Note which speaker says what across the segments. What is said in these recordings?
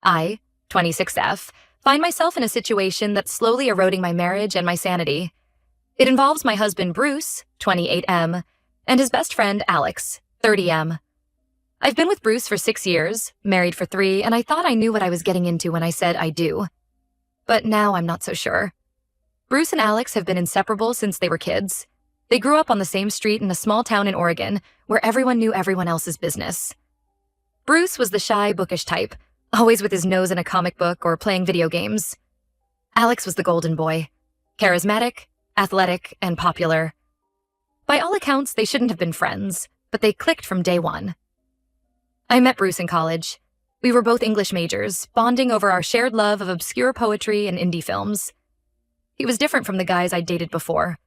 Speaker 1: I, 26F, find myself in a situation that's slowly eroding my marriage and my sanity. It involves my husband Bruce, 28M, and his best friend Alex, 30M. I've been with Bruce for 6 years, married for 3, and I thought I knew what I was getting into when I said I do. But now I'm not so sure. Bruce and Alex have been inseparable since they were kids. They grew up on the same street in a small town in Oregon, where everyone knew everyone else's business. Bruce was the shy, bookish type, always with his nose in a comic book or playing video games. Alex was the golden boy, charismatic, athletic, and popular. By all accounts, they shouldn't have been friends, but they clicked from day one. I met Bruce in college. We were both English majors, bonding over our shared love of obscure poetry and indie films. He was different from the guys I'd dated before.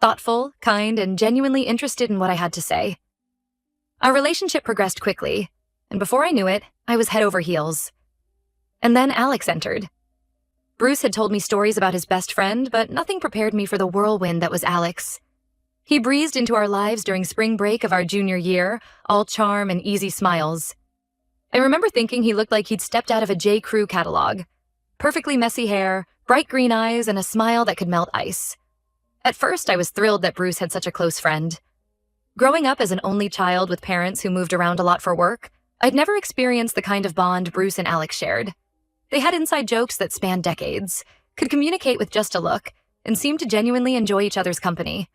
Speaker 1: Thoughtful, kind, and genuinely interested in what I had to say. Our relationship progressed quickly, and before I knew it, I was head over heels. And then Alex entered. Bruce had told me stories about his best friend, but nothing prepared me for the whirlwind that was Alex. He breezed into our lives during spring break of our junior year, all charm and easy smiles. I remember thinking he looked like he'd stepped out of a J. Crew catalog. Perfectly messy hair, bright green eyes, and a smile that could melt ice. At first, I was thrilled that Bruce had such a close friend. Growing up as an only child with parents who moved around a lot for work, I'd never experienced the kind of bond Bruce and Alex shared. They had inside jokes that spanned decades, could communicate with just a look, and seemed to genuinely enjoy each other's company.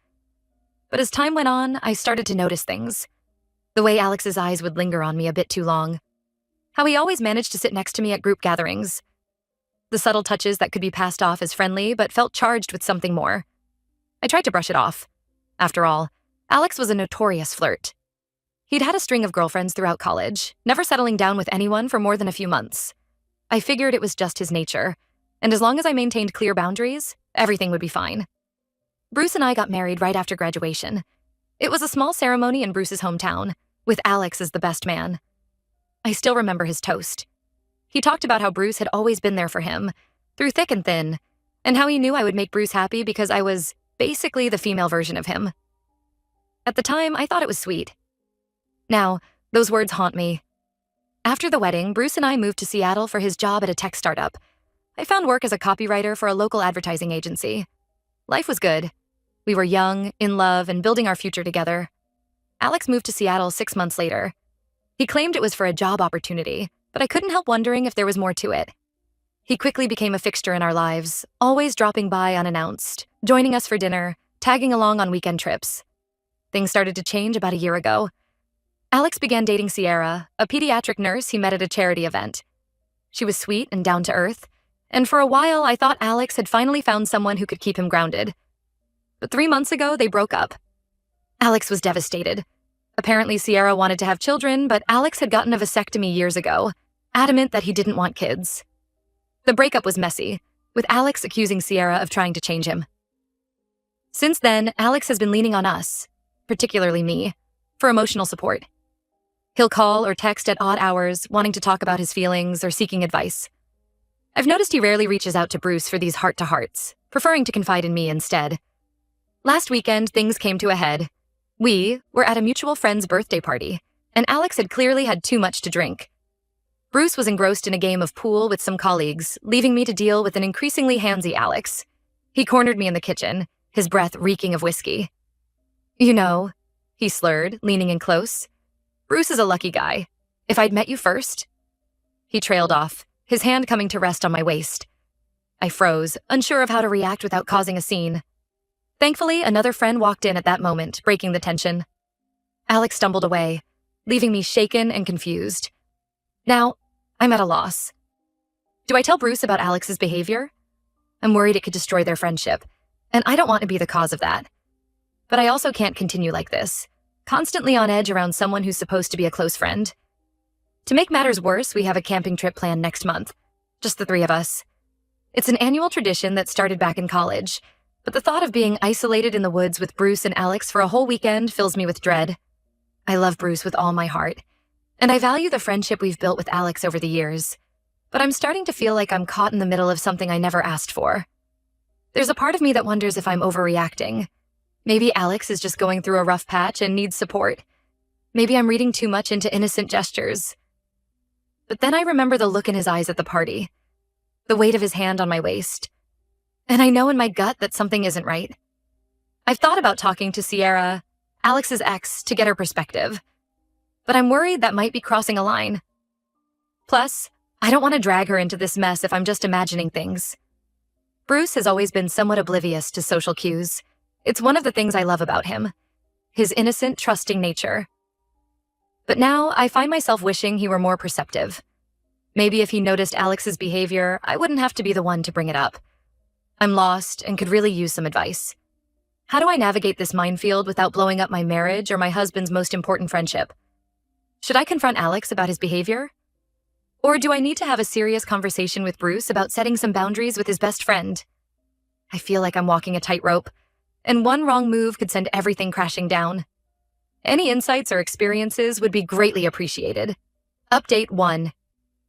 Speaker 1: But as time went on, I started to notice things. The way Alex's eyes would linger on me a bit too long. How he always managed to sit next to me at group gatherings. The subtle touches that could be passed off as friendly but felt charged with something more. I tried to brush it off. After all, Alex was a notorious flirt. He'd had a string of girlfriends throughout college, never settling down with anyone for more than a few months. I figured it was just his nature, and as long as I maintained clear boundaries, everything would be fine. Bruce and I got married right after graduation. It was a small ceremony in Bruce's hometown, with Alex as the best man. I still remember his toast. He talked about how Bruce had always been there for him, through thick and thin, and how he knew I would make Bruce happy because I was basically the female version of him. At the time, I thought it was sweet. Now, those words haunt me. After the wedding, Bruce and I moved to Seattle for his job at a tech startup. I found work as a copywriter for a local advertising agency. Life was good. We were young, in love, and building our future together. Alex moved to Seattle 6 months later. He claimed it was for a job opportunity, but I couldn't help wondering if there was more to it. He quickly became a fixture in our lives, always dropping by unannounced, joining us for dinner, tagging along on weekend trips. Things started to change about a year ago. Alex began dating Sierra, a pediatric nurse he met at a charity event. She was sweet and down to earth, and for a while I thought Alex had finally found someone who could keep him grounded. But 3 months ago, they broke up. Alex was devastated. Apparently Sierra wanted to have children, but Alex had gotten a vasectomy years ago, adamant that he didn't want kids. The breakup was messy, with Alex accusing Sierra of trying to change him. Since then, Alex has been leaning on us, particularly me, for emotional support. He'll call or text at odd hours, wanting to talk about his feelings or seeking advice. I've noticed he rarely reaches out to Bruce for these heart-to-hearts, preferring to confide in me instead. Last weekend, things came to a head. We were at a mutual friend's birthday party, and Alex had clearly had too much to drink. Bruce was engrossed in a game of pool with some colleagues, leaving me to deal with an increasingly handsy Alex. He cornered me in the kitchen, his breath reeking of whiskey. "You know," he slurred, leaning in close, "Bruce is a lucky guy. If I'd met you first." He trailed off, his hand coming to rest on my waist. I froze, unsure of how to react without causing a scene. Thankfully, another friend walked in at that moment, breaking the tension. Alex stumbled away, leaving me shaken and confused. Now, I'm at a loss. Do I tell Bruce about Alex's behavior? I'm worried it could destroy their friendship, and I don't want to be the cause of that. But I also can't continue like this, constantly on edge around someone who's supposed to be a close friend. To make matters worse, we have a camping trip planned next month, just the 3 of us. It's an annual tradition that started back in college, but the thought of being isolated in the woods with Bruce and Alex for a whole weekend fills me with dread. I love Bruce with all my heart, and I value the friendship we've built with Alex over the years, but I'm starting to feel like I'm caught in the middle of something I never asked for. There's a part of me that wonders if I'm overreacting. Maybe Alex is just going through a rough patch and needs support. Maybe I'm reading too much into innocent gestures. But then I remember the look in his eyes at the party, the weight of his hand on my waist, and I know in my gut that something isn't right. I've thought about talking to Sierra, Alex's ex, to get her perspective, but I'm worried that might be crossing a line. Plus, I don't want to drag her into this mess if I'm just imagining things. Bruce has always been somewhat oblivious to social cues. It's one of the things I love about him, his innocent, trusting nature. But now I find myself wishing he were more perceptive. Maybe if he noticed Alex's behavior, I wouldn't have to be the one to bring it up. I'm lost and could really use some advice. How do I navigate this minefield without blowing up my marriage or my husband's most important friendship? Should I confront Alex about his behavior? Or do I need to have a serious conversation with Bruce about setting some boundaries with his best friend? I feel like I'm walking a tightrope, and one wrong move could send everything crashing down. Any insights or experiences would be greatly appreciated. Update 1.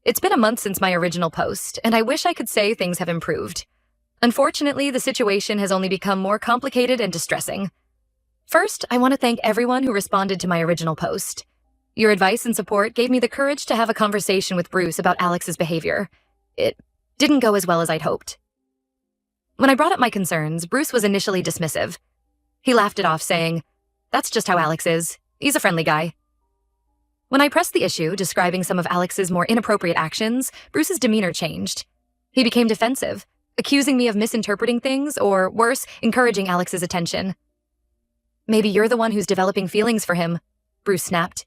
Speaker 1: It's been a month since my original post, and I wish I could say things have improved. Unfortunately, the situation has only become more complicated and distressing. First, I want to thank everyone who responded to my original post. Your advice and support gave me the courage to have a conversation with Bruce about Alex's behavior. It didn't go as well as I'd hoped. When I brought up my concerns, Bruce was initially dismissive. He laughed it off, saying, "That's just how Alex is. He's a friendly guy." When I pressed the issue, describing some of Alex's more inappropriate actions, Bruce's demeanor changed. He became defensive, accusing me of misinterpreting things, or worse, encouraging Alex's attention. "Maybe you're the one who's developing feelings for him," Bruce snapped.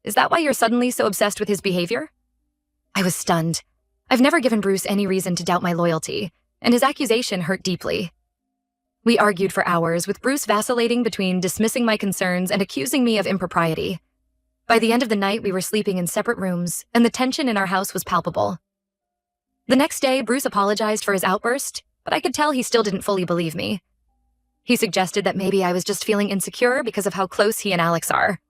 Speaker 1: "Is that why you're suddenly so obsessed with his behavior?" I was stunned. I've never given Bruce any reason to doubt my loyalty, and his accusation hurt deeply. We argued for hours, with Bruce vacillating between dismissing my concerns and accusing me of impropriety. By the end of the night, we were sleeping in separate rooms, and the tension in our house was palpable. The next day, Bruce apologized for his outburst, but I could tell he still didn't fully believe me. He suggested that maybe I was just feeling insecure because of how close he and Alex are.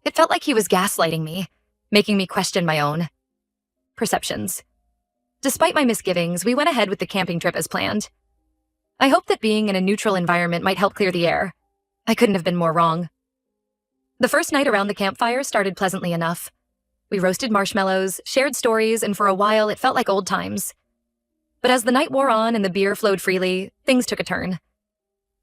Speaker 1: It felt like he was gaslighting me, making me question my own perceptions. Despite my misgivings, we went ahead with the camping trip as planned. I hoped that being in a neutral environment might help clear the air. I couldn't have been more wrong. The first night around the campfire started pleasantly enough. We roasted marshmallows, shared stories, and for a while it felt like old times. But as the night wore on and the beer flowed freely, things took a turn.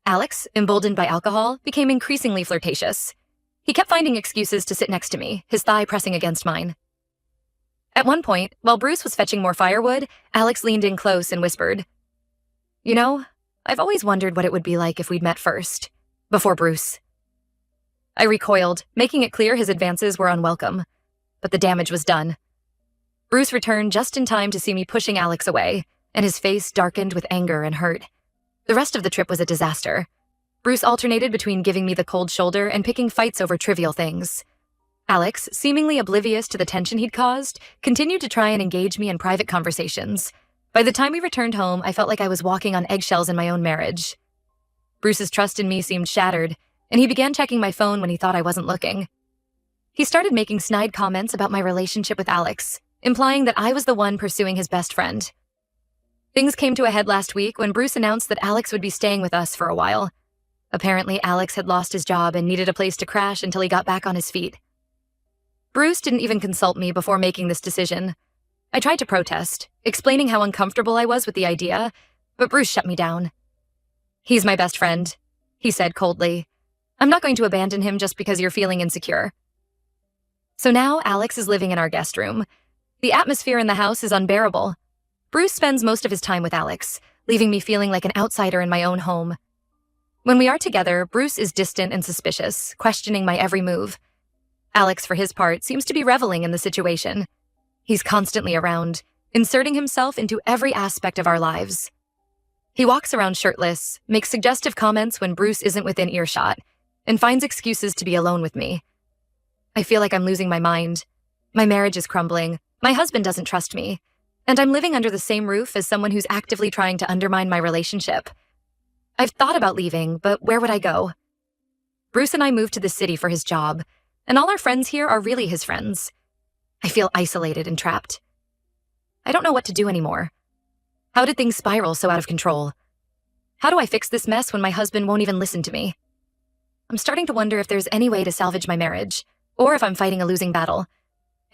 Speaker 1: Alex, emboldened by alcohol, became increasingly flirtatious. He kept finding excuses to sit next to me, his thigh pressing against mine. At one point, while Bruce was fetching more firewood, Alex leaned in close and whispered, "You know, I've always wondered what it would be like if we'd met first, before Bruce." I recoiled, making it clear his advances were unwelcome, but the damage was done. Bruce returned just in time to see me pushing Alex away, and his face darkened with anger and hurt. The rest of the trip was a disaster. Bruce alternated between giving me the cold shoulder and picking fights over trivial things. Alex, seemingly oblivious to the tension he'd caused, continued to try and engage me in private conversations. By the time we returned home, I felt like I was walking on eggshells in my own marriage. Bruce's trust in me seemed shattered, and he began checking my phone when he thought I wasn't looking. He started making snide comments about my relationship with Alex, implying that I was the one pursuing his best friend. Things came to a head last week when Bruce announced that Alex would be staying with us for a while. Apparently, Alex had lost his job and needed a place to crash until he got back on his feet. Bruce didn't even consult me before making this decision. I tried to protest, explaining how uncomfortable I was with the idea, but Bruce shut me down. "He's my best friend," he said coldly. "I'm not going to abandon him just because you're feeling insecure." So now Alex is living in our guest room. The atmosphere in the house is unbearable. Bruce spends most of his time with Alex, leaving me feeling like an outsider in my own home. When we are together, Bruce is distant and suspicious, questioning my every move. Alex, for his part, seems to be reveling in the situation. He's constantly around, inserting himself into every aspect of our lives. He walks around shirtless, makes suggestive comments when Bruce isn't within earshot, and finds excuses to be alone with me. I feel like I'm losing my mind. My marriage is crumbling, my husband doesn't trust me, and I'm living under the same roof as someone who's actively trying to undermine my relationship. I've thought about leaving, but where would I go? Bruce and I moved to the city for his job, and all our friends here are really his friends. I feel isolated and trapped. I don't know what to do anymore. How did things spiral so out of control? How do I fix this mess when my husband won't even listen to me? I'm starting to wonder if there's any way to salvage my marriage, or if I'm fighting a losing battle.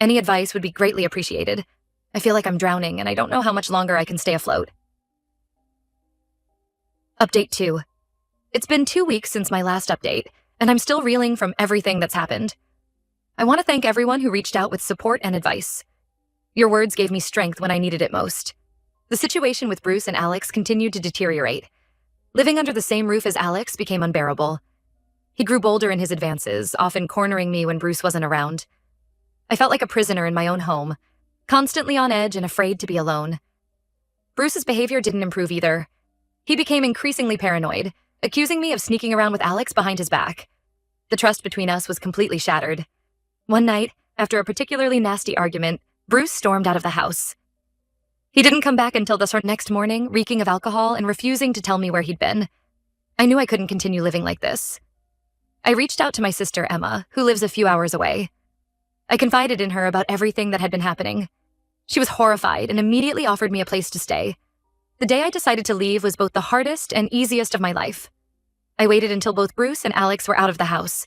Speaker 1: Any advice would be greatly appreciated. I feel like I'm drowning and I don't know how much longer I can stay afloat. Update 2. It's been 2 weeks since my last update, and I'm still reeling from everything that's happened. I want to thank everyone who reached out with support and advice. Your words gave me strength when I needed it most. The situation with Bruce and Alex continued to deteriorate. Living under the same roof as Alex became unbearable. He grew bolder in his advances, often cornering me when Bruce wasn't around. I felt like a prisoner in my own home, constantly on edge and afraid to be alone. Bruce's behavior didn't improve either. He became increasingly paranoid, accusing me of sneaking around with Alex behind his back. The trust between us was completely shattered. One night, after a particularly nasty argument, Bruce stormed out of the house. He didn't come back until the next morning, reeking of alcohol and refusing to tell me where he'd been. I knew I couldn't continue living like this. I reached out to my sister Emma, who lives a few hours away. I confided in her about everything that had been happening. She was horrified and immediately offered me a place to stay. The day I decided to leave was both the hardest and easiest of my life. I waited until both Bruce and Alex were out of the house.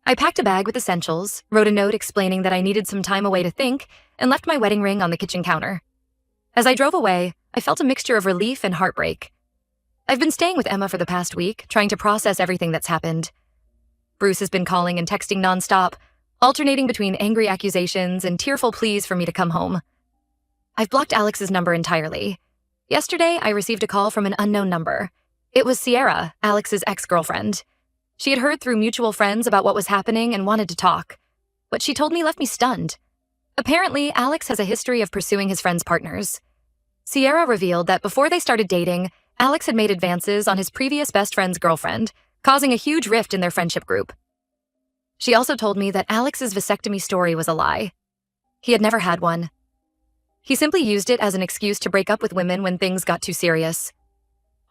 Speaker 1: I packed a bag with essentials, wrote a note explaining that I needed some time away to think, and left my wedding ring on the kitchen counter. As I drove away, I felt a mixture of relief and heartbreak. I've been staying with Emma for the past week, trying to process everything that's happened. Bruce has been calling and texting nonstop, alternating between angry accusations and tearful pleas for me to come home. I've blocked Alex's number entirely. Yesterday, I received a call from an unknown number. It was Sierra, Alex's ex-girlfriend. She had heard through mutual friends about what was happening and wanted to talk. What she told me left me stunned. Apparently, Alex has a history of pursuing his friends' partners. Sierra revealed that before they started dating, Alex had made advances on his previous best friend's girlfriend, causing a huge rift in their friendship group. She also told me that Alex's vasectomy story was a lie. He had never had one. He simply used it as an excuse to break up with women when things got too serious.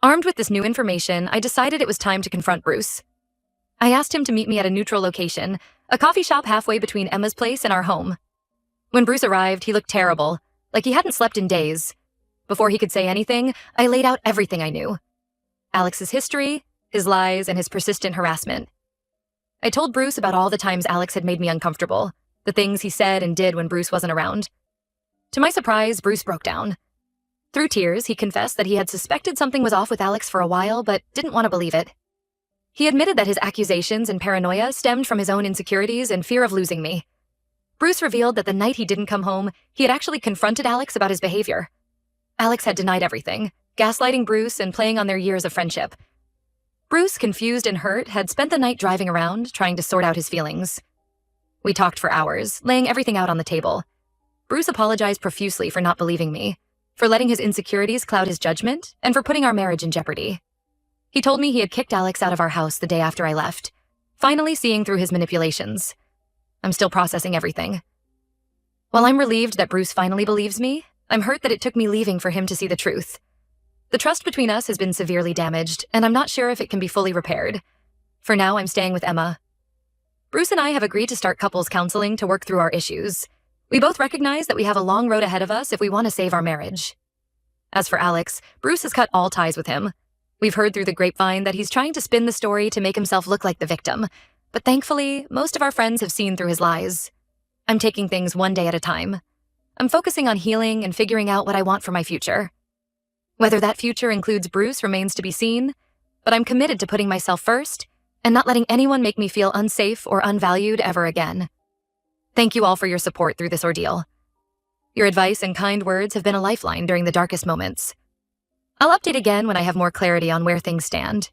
Speaker 1: Armed with this new information, I decided it was time to confront Bruce. I asked him to meet me at a neutral location, a coffee shop halfway between Emma's place and our home. When Bruce arrived, he looked terrible, like he hadn't slept in days. Before he could say anything, I laid out everything I knew. Alex's history, his lies, and his persistent harassment. I told Bruce about all the times Alex had made me uncomfortable, the things he said and did when Bruce wasn't around. To my surprise, Bruce broke down. Through tears, he confessed that he had suspected something was off with Alex for a while, but didn't want to believe it. He admitted that his accusations and paranoia stemmed from his own insecurities and fear of losing me. Bruce revealed that the night he didn't come home, he had actually confronted Alex about his behavior. Alex had denied everything, gaslighting Bruce and playing on their years of friendship. Bruce, confused and hurt, had spent the night driving around, trying to sort out his feelings. We talked for hours, laying everything out on the table. Bruce apologized profusely for not believing me, for letting his insecurities cloud his judgment, and for putting our marriage in jeopardy. He told me he had kicked Alex out of our house the day after I left, finally seeing through his manipulations. I'm still processing everything. While I'm relieved that Bruce finally believes me, I'm hurt that it took me leaving for him to see the truth. The trust between us has been severely damaged, and I'm not sure if it can be fully repaired. For now, I'm staying with Emma. Bruce and I have agreed to start couples counseling to work through our issues. We both recognize that we have a long road ahead of us if we want to save our marriage. As for Alex, Bruce has cut all ties with him. We've heard through the grapevine that he's trying to spin the story to make himself look like the victim, but thankfully, most of our friends have seen through his lies. I'm taking things one day at a time. I'm focusing on healing and figuring out what I want for my future. Whether that future includes Bruce remains to be seen, but I'm committed to putting myself first and not letting anyone make me feel unsafe or unvalued ever again. Thank you all for your support through this ordeal. Your advice and kind words have been a lifeline during the darkest moments. I'll update again when I have more clarity on where things stand.